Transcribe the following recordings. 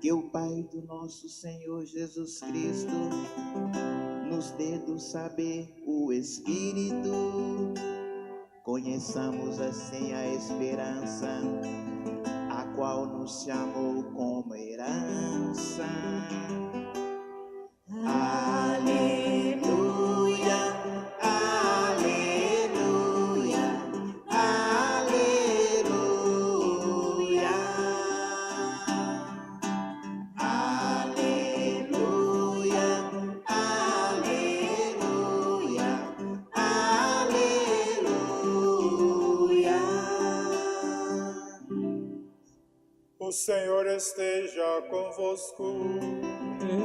Que o Pai do nosso Senhor Jesus Cristo nos dê do saber o Espírito, conheçamos assim a esperança, a qual nos chamou como herança. Aleluia, aleluia, aleluia, aleluia, aleluia, aleluia. O Senhor esteja convosco.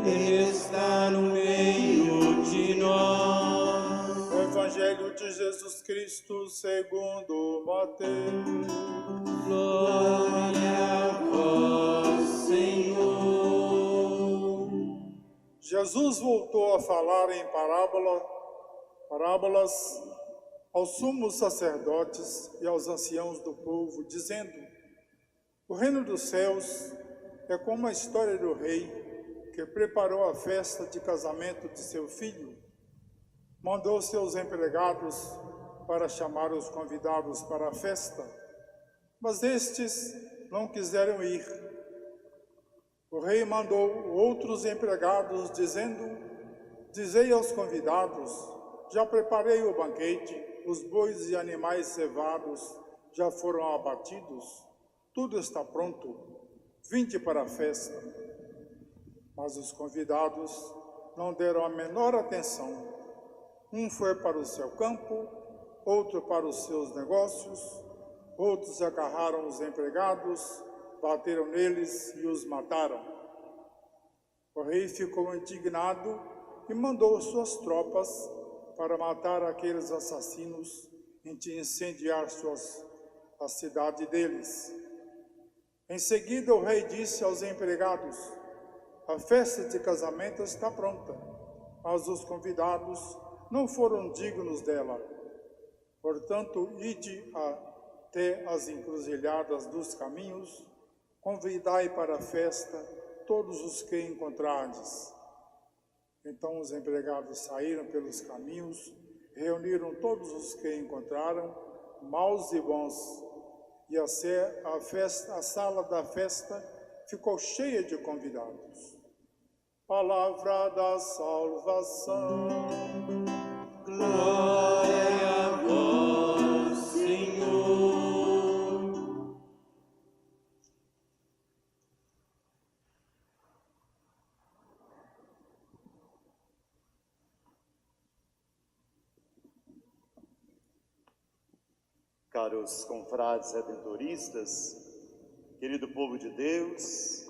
Ele está no meio de nós. O Evangelho de Jesus Cristo segundo Mateus. Glória a vós, Senhor. Jesus voltou a falar em parábolas aos sumos sacerdotes e aos anciãos do povo, dizendo: o reino dos céus é como a história do rei que preparou a festa de casamento de seu filho. Mandou seus empregados para chamar os convidados para a festa, mas estes não quiseram ir. O rei mandou outros empregados, dizendo: dizei aos convidados, já preparei o banquete, os bois e animais cevados já foram abatidos, tudo está pronto, vinde para a festa. Mas os convidados não deram a menor atenção. Um foi para o seu campo, outro para os seus negócios, outros agarraram os empregados, bateram neles e os mataram. O rei ficou indignado e mandou suas tropas para matar aqueles assassinos e incendiar a cidade deles. Em seguida, o rei disse aos empregados: a festa de casamento está pronta, mas os convidados não foram dignos dela. Portanto, ide até as encruzilhadas dos caminhos, convidai para a festa todos os que encontrardes. Então os empregados saíram pelos caminhos, reuniram todos os que encontraram, maus e bons, e a sala da festa ficou cheia de convidados. Palavra da salvação. Glória a vós, Senhor. Caros confrades redentoristas, querido povo de Deus,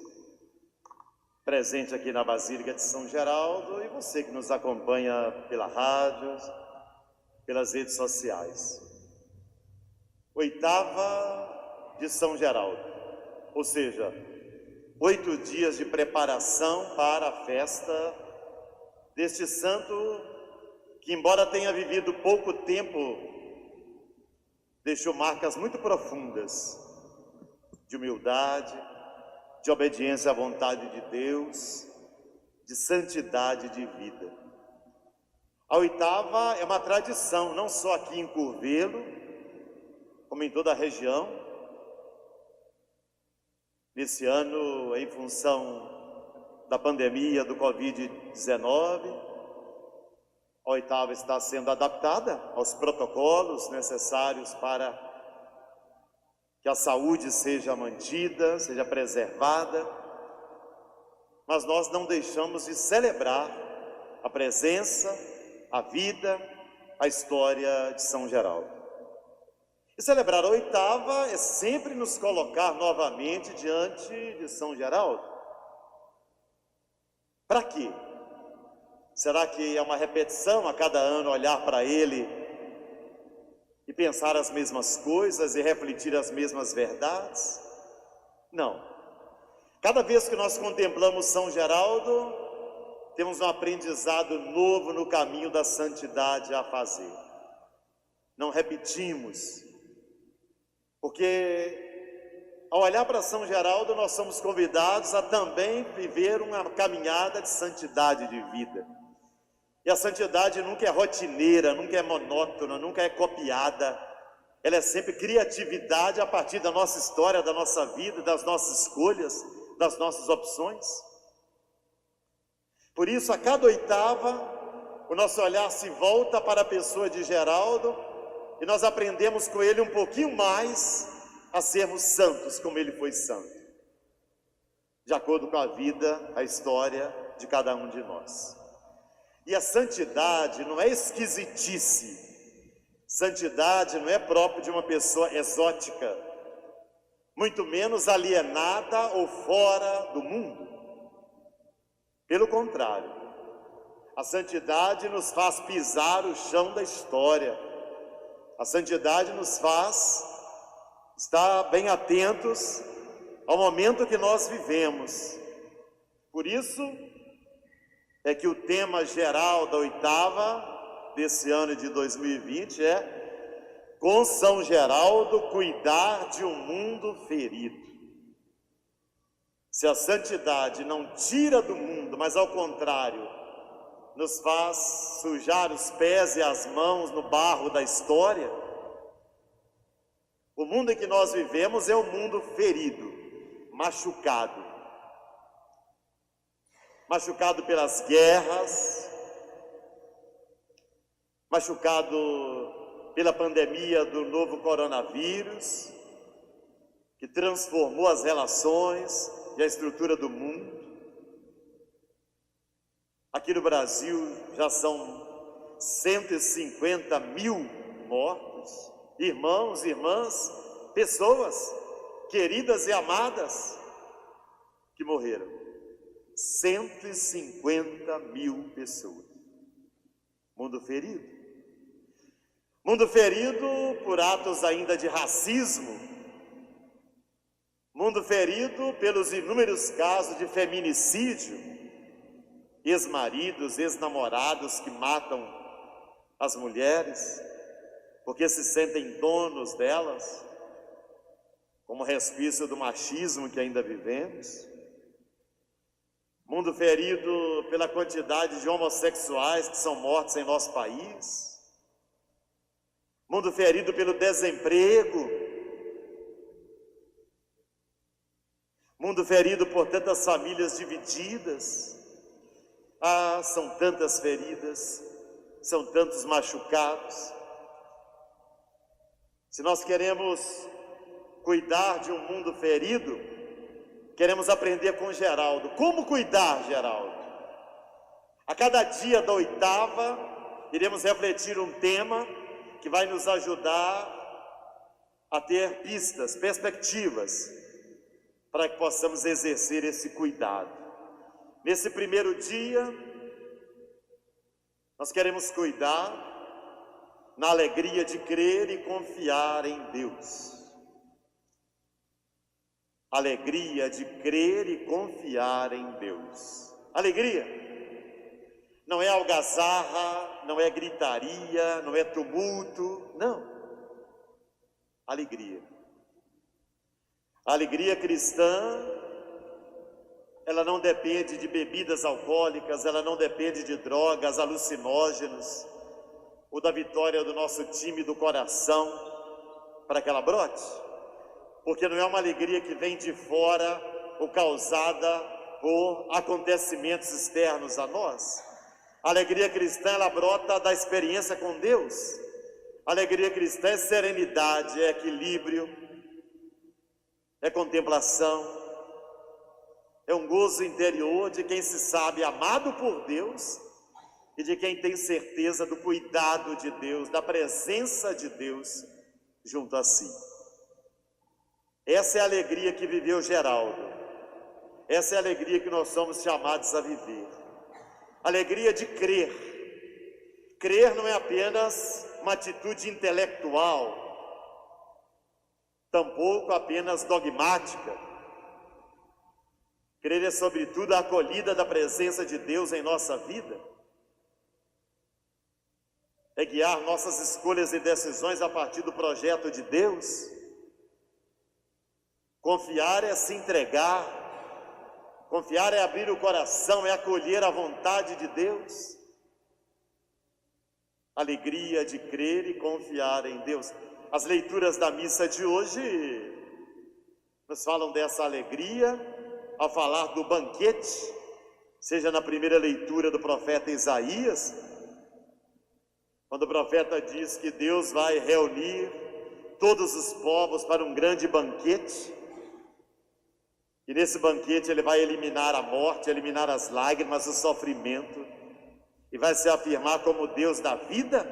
presente aqui na Basílica de São Geraldo, e você que nos acompanha pela rádio, pelas redes sociais. Oitava de São Geraldo, ou seja, 8 dias de preparação para a festa deste santo que, embora tenha vivido pouco tempo, deixou marcas muito profundas de humildade, de obediência à vontade de Deus, de santidade de vida. A oitava é uma tradição, não só aqui em Curvelo, como em toda a região. Nesse ano, em função da pandemia do Covid-19, a oitava está sendo adaptada aos protocolos necessários para que a saúde seja mantida, seja preservada, mas nós não deixamos de celebrar a presença, a vida, a história de São Geraldo. E celebrar a oitava é sempre nos colocar novamente diante de São Geraldo. Para quê? Será que é uma repetição a cada ano olhar para ele e pensar as mesmas coisas e refletir as mesmas verdades? Não. Cada vez que nós contemplamos São Geraldo, temos um aprendizado novo no caminho da santidade a fazer. Não repetimos, porque ao olhar para São Geraldo, nós somos convidados a também viver uma caminhada de santidade de vida. E a santidade nunca é rotineira, nunca é monótona, nunca é copiada. Ela é sempre criatividade a partir da nossa história, da nossa vida, das nossas escolhas, das nossas opções. Por isso, a cada oitava, o nosso olhar se volta para a pessoa de Geraldo e nós aprendemos com ele um pouquinho mais a sermos santos como ele foi santo, de acordo com a vida, a história de cada um de nós. E a santidade não é esquisitice, santidade não é próprio de uma pessoa exótica, muito menos alienada ou fora do mundo. Pelo contrário, a santidade nos faz pisar o chão da história, a santidade nos faz estar bem atentos ao momento que nós vivemos. Por isso é que o tema geral da oitava desse ano de 2020 é: com São Geraldo, cuidar de um mundo ferido. Se a santidade não tira do mundo, mas ao contrário, nos faz sujar os pés e as mãos no barro da história, o mundo em que nós vivemos é um mundo ferido, machucado. Machucado pelas guerras, machucado pela pandemia do novo coronavírus, que transformou as relações e a estrutura do mundo. Aqui no Brasil já são 150 mil mortos, irmãos, irmãs, pessoas queridas e amadas que morreram. 150 mil pessoas. Mundo ferido. Mundo ferido por atos ainda de racismo. Mundo ferido pelos inúmeros casos de feminicídio. Ex-maridos, ex-namorados que matam as mulheres porque se sentem donos delas, como resquício do machismo que ainda vivemos. Mundo ferido pela quantidade de homossexuais que são mortos em nosso país. Mundo ferido pelo desemprego. Mundo ferido por tantas famílias divididas. Ah, são tantas feridas, são tantos machucados. Se nós queremos cuidar de um mundo ferido, queremos aprender com Geraldo. Como cuidar, Geraldo? A cada dia da oitava, iremos refletir um tema que vai nos ajudar a ter pistas, perspectivas, para que possamos exercer esse cuidado. Nesse primeiro dia, nós queremos cuidar na alegria de crer e confiar em Deus. Alegria de crer e confiar em Deus. Alegria não é algazarra, não é gritaria, não é tumulto, não. Alegria. A alegria cristã, ela não depende de bebidas alcoólicas, ela não depende de drogas, alucinógenos, ou da vitória do nosso time do coração para que ela brote. Porque não é uma alegria que vem de fora ou causada por acontecimentos externos a nós. A alegria cristã, ela brota da experiência com Deus. A alegria cristã é serenidade, é equilíbrio, é contemplação, é um gozo interior de quem se sabe amado por Deus e de quem tem certeza do cuidado de Deus, da presença de Deus junto a si. Essa é a alegria que viveu Geraldo. Essa é a alegria que nós somos chamados a viver. Alegria de crer. Crer não é apenas uma atitude intelectual, tampouco apenas dogmática. Crer é, sobretudo, a acolhida da presença de Deus em nossa vida. É guiar nossas escolhas e decisões a partir do projeto de Deus. Confiar é se entregar, confiar é abrir o coração, é acolher a vontade de Deus. Alegria de crer e confiar em Deus. As leituras da missa de hoje nos falam dessa alegria ao falar do banquete, seja na primeira leitura do profeta Isaías, quando o profeta diz que Deus vai reunir todos os povos para um grande banquete, e nesse banquete ele vai eliminar a morte, eliminar as lágrimas, o sofrimento, e vai se afirmar como Deus da vida.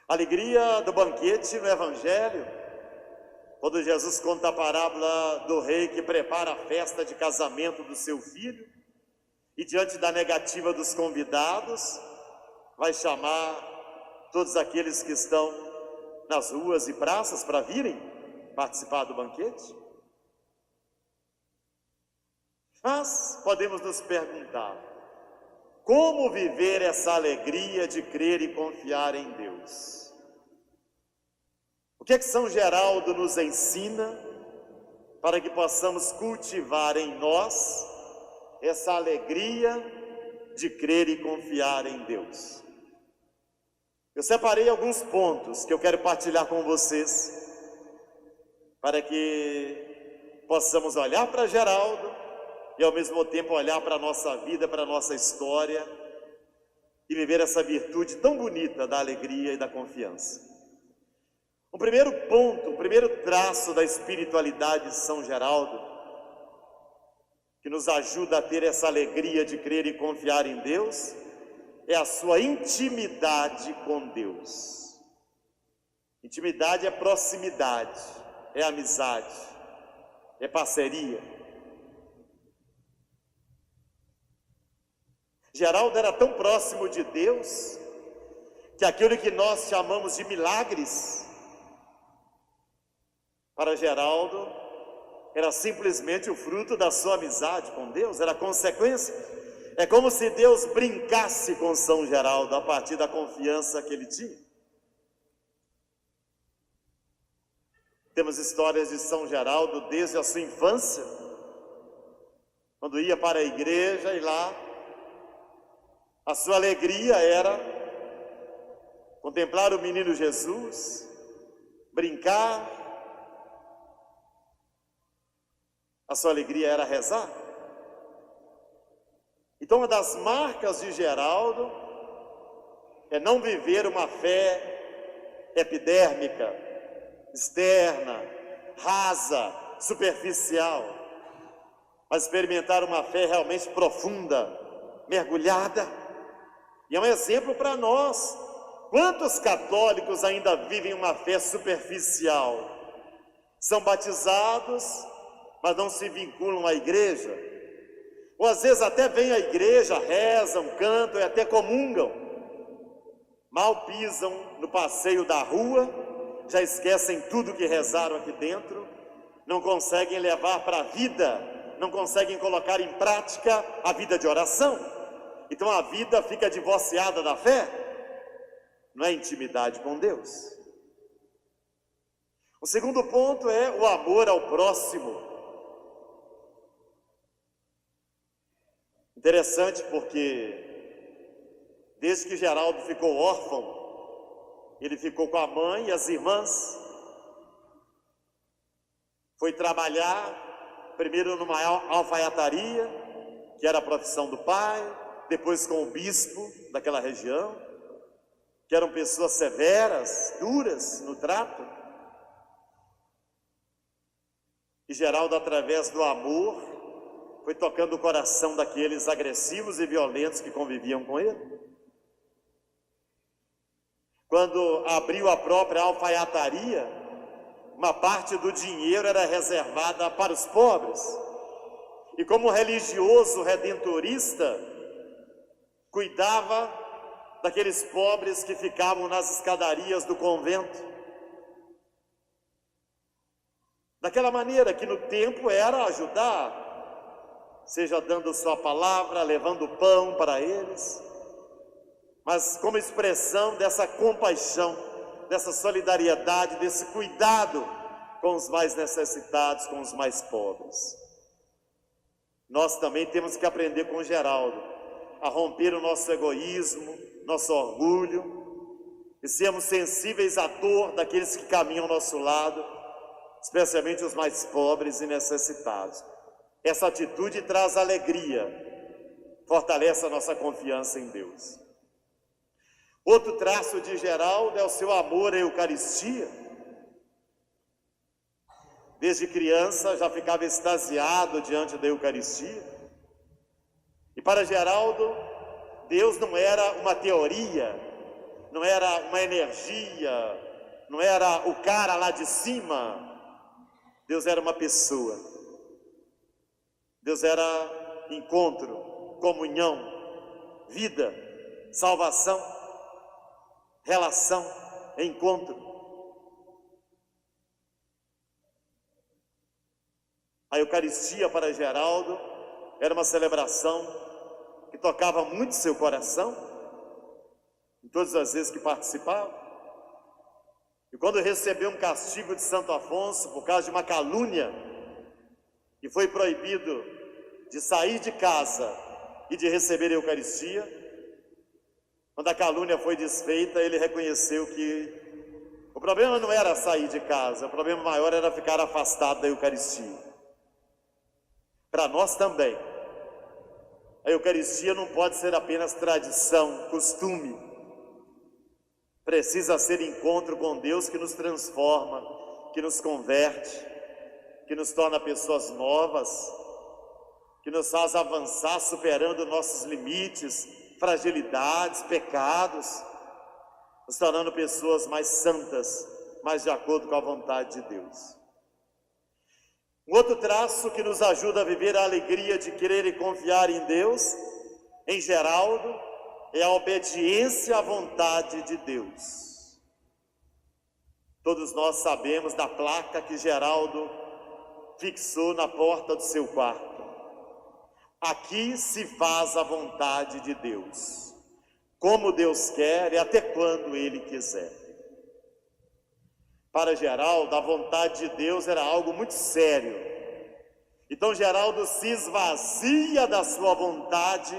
A alegria do banquete no Evangelho, quando Jesus conta a parábola do rei que prepara a festa de casamento do seu filho, e diante da negativa dos convidados, vai chamar todos aqueles que estão nas ruas e praças para virem participar do banquete. Mas podemos nos perguntar, como viver essa alegria de crer e confiar em Deus? O que é que São Geraldo nos ensina para que possamos cultivar em nós essa alegria de crer e confiar em Deus? Eu separei alguns pontos que eu quero partilhar com vocês, para que possamos olhar para Geraldo e ao mesmo tempo olhar para a nossa vida, para a nossa história e viver essa virtude tão bonita da alegria e da confiança. O primeiro ponto, o primeiro traço da espiritualidade de São Geraldo, que nos ajuda a ter essa alegria de crer e confiar em Deus, é a sua intimidade com Deus. Intimidade é proximidade, é amizade, é parceria. Geraldo era tão próximo de Deus que aquilo que nós chamamos de milagres, para Geraldo era simplesmente o fruto da sua amizade com Deus, era consequência. É como se Deus brincasse com São Geraldo a partir da confiança que ele tinha. Temos histórias de São Geraldo desde a sua infância, quando ia para a igreja e lá a sua alegria era contemplar o menino Jesus, brincar. A sua alegria era rezar. Então, uma das marcas de Geraldo é não viver uma fé epidérmica, externa, rasa, superficial, mas experimentar uma fé realmente profunda, mergulhada. E é um exemplo para nós. Quantos católicos ainda vivem uma fé superficial? São batizados, mas não se vinculam à igreja. Ou às vezes até vêm à igreja, rezam, cantam e até comungam. Mal pisam no passeio da rua, já esquecem tudo que rezaram aqui dentro, não conseguem levar para a vida, não conseguem colocar em prática a vida de oração. Então a vida fica divorciada da fé. Não é intimidade com Deus. O segundo ponto é o amor ao próximo. Interessante porque desde que Geraldo ficou órfão, ele ficou com a mãe e as irmãs. Foi trabalhar primeiro numa alfaiataria, que era a profissão do pai, depois com o bispo daquela região, que eram pessoas severas, duras no trato. E Geraldo, através do amor, foi tocando o coração daqueles agressivos e violentos que conviviam com ele. Quando abriu a própria alfaiataria, uma parte do dinheiro era reservada para os pobres. E como religioso redentorista, cuidava daqueles pobres que ficavam nas escadarias do convento. Daquela maneira que no tempo era ajudar, seja dando sua palavra, levando pão para eles, mas como expressão dessa compaixão, dessa solidariedade, desse cuidado com os mais necessitados, com os mais pobres. Nós também temos que aprender com Geraldo a romper o nosso egoísmo, nosso orgulho, e sermos sensíveis à dor daqueles que caminham ao nosso lado, especialmente os mais pobres e necessitados. Essa atitude traz alegria, fortalece a nossa confiança em Deus. Outro traço de Geraldo é o seu amor à Eucaristia. Desde criança já ficava extasiado diante da Eucaristia. E para Geraldo, Deus não era uma teoria, não era uma energia, não era o cara lá de cima. Deus era uma pessoa. Deus era encontro, comunhão, vida, salvação, relação, encontro. A Eucaristia para Geraldo era uma celebração que tocava muito seu coração, em todas as vezes que participava. E quando recebeu um castigo de Santo Afonso por causa de uma calúnia, e foi proibido de sair de casa e de receber a Eucaristia, quando a calúnia foi desfeita, ele reconheceu que o problema não era sair de casa, o problema maior era ficar afastado da Eucaristia. Para nós também, a Eucaristia não pode ser apenas tradição, costume. Precisa ser encontro com Deus que nos transforma, que nos converte, que nos torna pessoas novas, que nos faz avançar superando nossos limites, fragilidades, pecados, nos tornando pessoas mais santas, mais de acordo com a vontade de Deus. Um outro traço que nos ajuda a viver a alegria de crer e confiar em Deus, em Geraldo, é a obediência à vontade de Deus. Todos nós sabemos da placa que Geraldo fixou na porta do seu quarto. Aqui se faz a vontade de Deus, como Deus quer e até quando Ele quiser. Para Geraldo, a vontade de Deus era algo muito sério. Então Geraldo se esvazia da sua vontade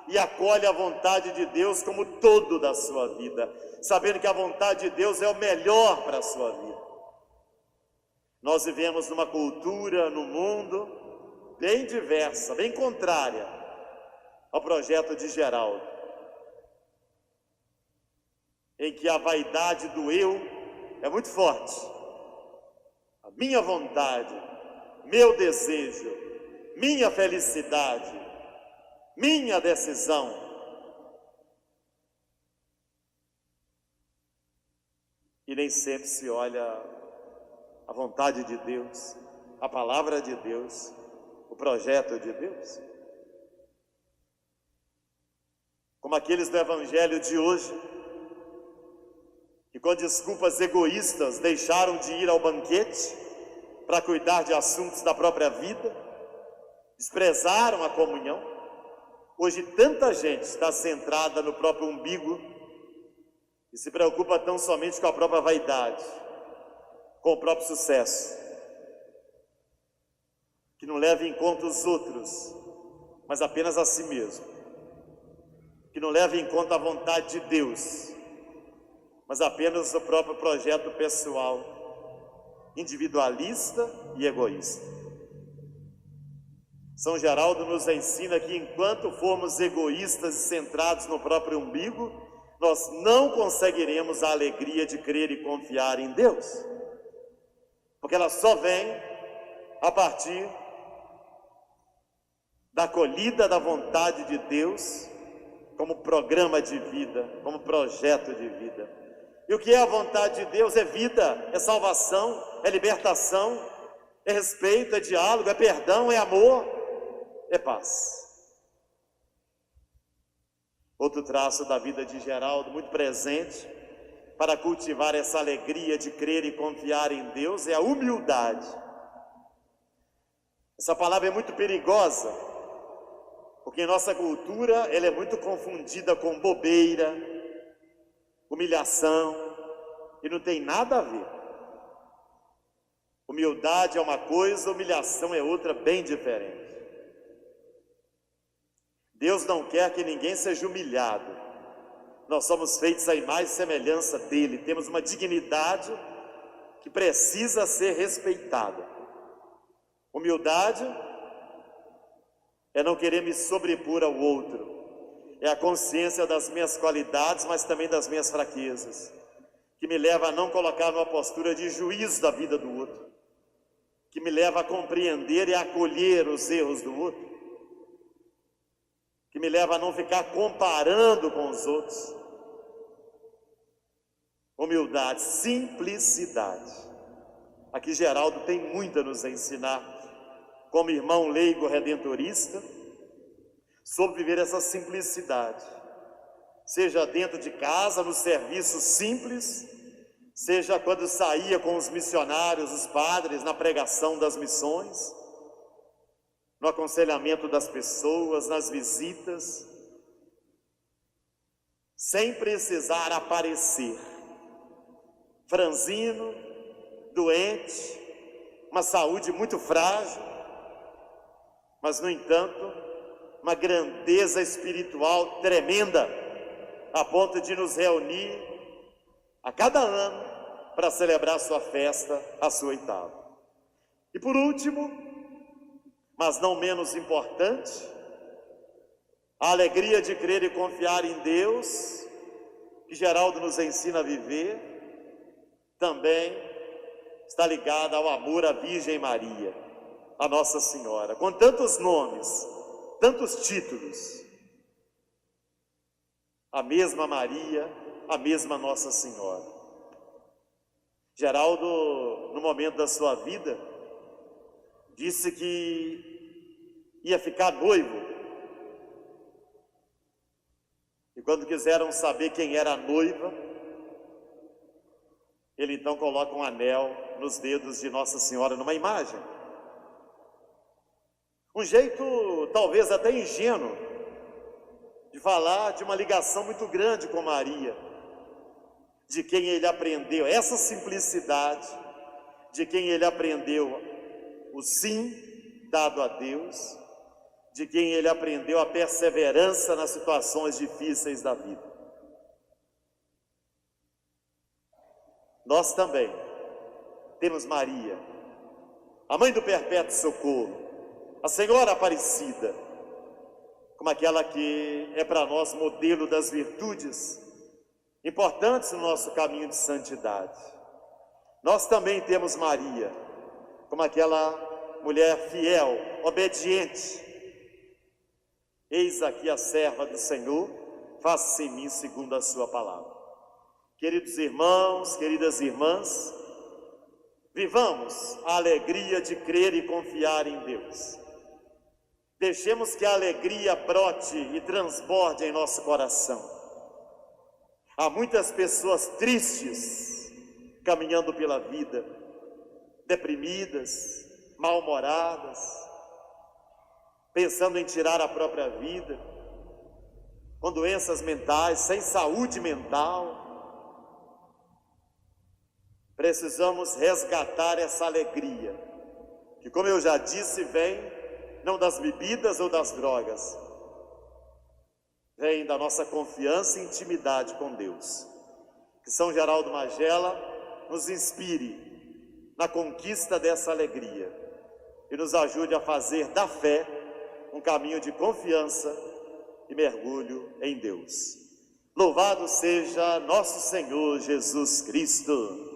e acolhe a vontade de Deus como todo da sua vida, sabendo que a vontade de Deus é o melhor para a sua vida. Nós vivemos numa cultura, num mundo bem diversa, bem contrária ao projeto de Geraldo, em que a vaidade do eu é muito forte. A minha vontade, meu desejo, minha felicidade, minha decisão. E nem sempre se olha a vontade de Deus, a palavra de Deus, o projeto de Deus. Como aqueles do Evangelho de hoje, que com desculpas egoístas deixaram de ir ao banquete para cuidar de assuntos da própria vida, desprezaram a comunhão. Hoje tanta gente está centrada no próprio umbigo e se preocupa tão somente com a própria vaidade, com o próprio sucesso, que não leva em conta os outros, mas apenas a si mesmo, que não leva em conta a vontade de Deus, mas apenas o próprio projeto pessoal, individualista e egoísta. São Geraldo nos ensina que enquanto formos egoístas e centrados no próprio umbigo, nós não conseguiremos a alegria de crer e confiar em Deus, porque ela só vem a partir da acolhida da vontade de Deus como programa de vida, como projeto de vida. E o que é a vontade de Deus? É vida, é salvação, é libertação, é respeito, é diálogo, é perdão, é amor, é paz. Outro traço da vida de Geraldo, muito presente, para cultivar essa alegria de crer e confiar em Deus, é a humildade. Essa palavra é muito perigosa, porque em nossa cultura ela é muito confundida com bobeira, humilhação, e não tem nada a ver. Humildade é uma coisa, humilhação é outra bem diferente. Deus não quer que ninguém seja humilhado. Nós somos feitos à imagem e semelhança dele, temos uma dignidade que precisa ser respeitada. Humildade é não querer me sobrepor ao outro, é a consciência das minhas qualidades, mas também das minhas fraquezas, que me leva a não colocar numa postura de juízo da vida do outro, que me leva a compreender e a acolher os erros do outro, que me leva a não ficar comparando com os outros. Humildade, simplicidade. Aqui Geraldo tem muito a nos ensinar, como irmão leigo redentorista, sobre viver essa simplicidade, seja dentro de casa, no serviço simples, seja quando saía com os missionários, os padres, na pregação das missões, no aconselhamento das pessoas, nas visitas, sem precisar aparecer, franzino, doente, uma saúde muito frágil, mas no entanto, uma grandeza espiritual tremenda, a ponto de nos reunir a cada ano para celebrar sua festa, a sua oitava. E por último, mas não menos importante, a alegria de crer e confiar em Deus, que Geraldo nos ensina a viver, também está ligada ao amor à Virgem Maria, a Nossa Senhora, com tantos nomes, tantos títulos, a mesma Maria, a mesma Nossa Senhora. Geraldo, no momento da sua vida, disse que ia ficar noivo, e quando quiseram saber quem era a noiva, ele então coloca um anel nos dedos de Nossa Senhora numa imagem. Um jeito talvez até ingênuo de falar de uma ligação muito grande com Maria, de quem ele aprendeu essa simplicidade, de quem ele aprendeu o sim dado a Deus, de quem ele aprendeu a perseverança nas situações difíceis da vida. Nós também temos Maria, a mãe do perpétuo socorro, a Senhora Aparecida, como aquela que é para nós modelo das virtudes importantes no nosso caminho de santidade. Nós também temos Maria, como aquela mulher fiel, obediente. Eis aqui a serva do Senhor, faça-se em mim segundo a sua palavra. Queridos irmãos, queridas irmãs, vivamos a alegria de crer e confiar em Deus. Deixemos que a alegria brote e transborde em nosso coração. Há muitas pessoas tristes caminhando pela vida, deprimidas, mal-humoradas, pensando em tirar a própria vida, com doenças mentais, sem saúde mental. Precisamos resgatar essa alegria, que, como eu já disse, vem não das bebidas ou das drogas, vem da nossa confiança e intimidade com Deus. Que São Geraldo Magela nos inspire na conquista dessa alegria e nos ajude a fazer da fé um caminho de confiança e mergulho em Deus. Louvado seja nosso Senhor Jesus Cristo.